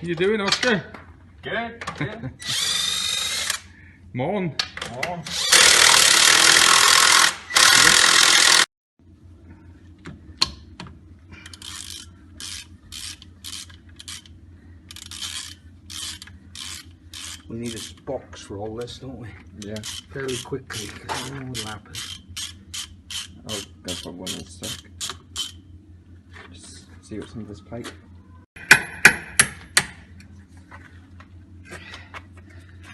you doing, Oscar? Good, good. Come on. Come on. We need a box for all this, don't we? Yeah. Fairly quickly, because I don't know what'll happen. I'll go for one in a sec. Just see what's in this plate.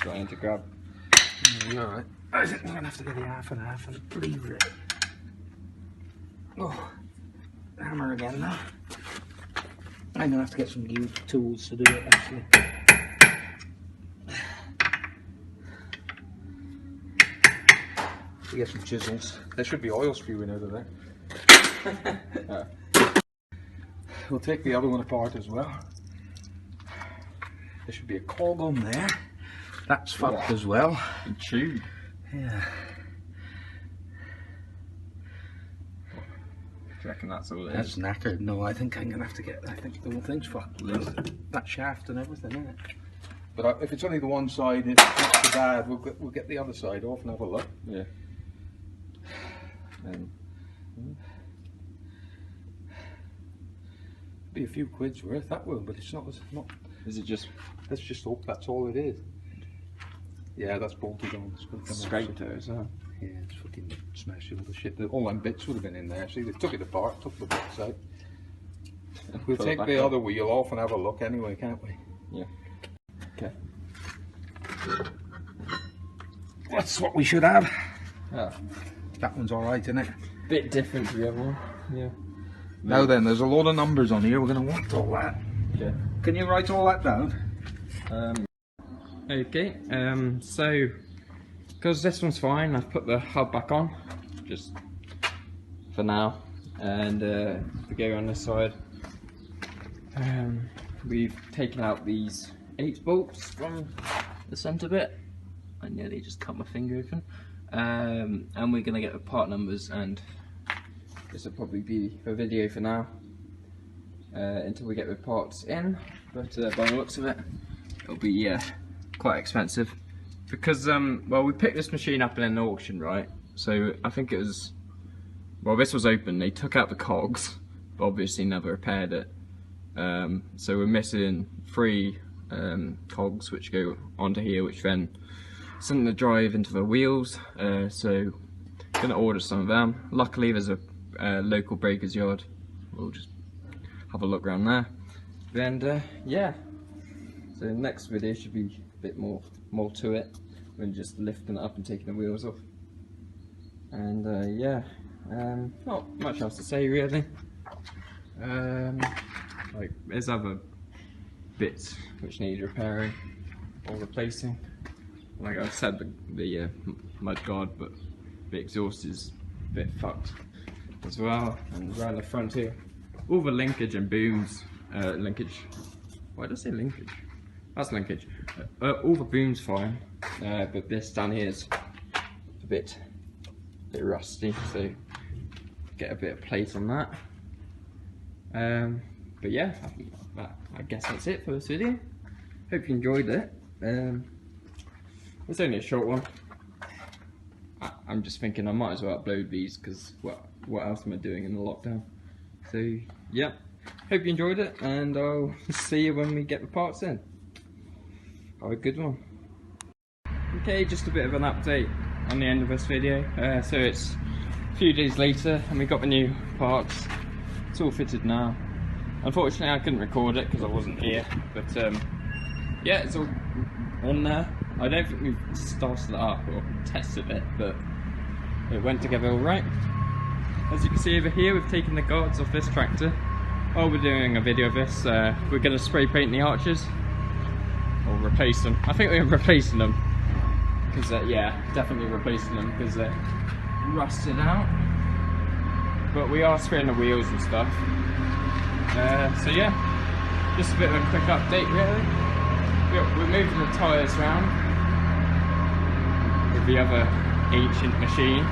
Got anything to grab? You're alright. I think we're going to have to get the half and leave it. Oh, hammer again now. I'm going to have to get some new tools to do it actually. We get some chisels. There should be oil spewing out of there. We'll take the other one apart as well. There should be a cog on there. That's fucked as well. And tube. Yeah. Do you reckon that's all it That's is? knackered. No, I think I'm gonna have to get. I think the whole thing's fucked. That shaft and everything, isn't it? But if it's only the one side, it's not too bad. We'll get the other side off and have a look. Yeah. Be a few quid's worth, that will, but it's not. Is it just? Let's just hope that's all it is. Yeah, that's bolted on. Straight to it as well. Yeah, it's fucking smashed all the shit. All them bits would have been in there. See, they took it apart, took the bits out. We'll take the other wheel off and have a look anyway, can't we? Yeah. Okay. That's what we should have. Yeah. That one's alright, isn't it? Bit different to the other one. Yeah. Now then, there's a lot of numbers on here. We're going to want all that. Yeah. Can you write all that down? Okay. So because this one's fine, I've put the hub back on, just for now. And we go on this side. We've taken out these 8 bolts from the centre bit. I nearly just cut my finger open. And we're gonna get the part numbers, and this will probably be a video for now until we get the parts in. But by the looks of it, it'll be quite expensive because well, we picked this machine up in an auction, right? So I think it was, well, this was open. They took out the cogs, but obviously never repaired it. So we're missing 3 cogs which go onto here, which then send the drive into the wheels. So gonna order some of them. Luckily there's a local breakers yard. We'll just have a look around there. And yeah, so the next video should be a bit more to it than just lifting it up and taking the wheels off. And yeah, not much else to say really. Like there's other bits which need repairing or replacing. Like I said, the mud guard, but the exhaust is a bit fucked as well. And around the front here, all the linkage and booms, linkage. Why did I say linkage? That's linkage. All the booms fine, but this down here is a bit rusty, so get a bit of plate on that. But yeah, I guess that's it for this video. Hope you enjoyed it. It's only a short one. I'm just thinking I might as well upload these because what else am I doing in the lockdown? So yeah, hope you enjoyed it, and I'll see you when we get the parts in. Have a good one. Okay, just a bit of an update on the end of this video. So it's a few days later and we got the new parts. It's all fitted now. Unfortunately I couldn't record it because I wasn't here, but yeah, it's all on there. I don't think we've started it up or tested it, but it went together alright. As you can see over here, we've taken the guards off this tractor. While we're doing a video of this, we're going to spray paint the arches, or replace them. I think we're replacing them, because yeah, definitely replacing them because they're rusted out. But we are spraying the wheels and stuff. So yeah, just a bit of a quick update really. We're moving the tyres around with the other ancient machine.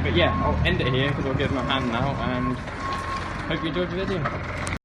But yeah, I'll end it here because I'll give them a hand now, and hope you enjoyed the video.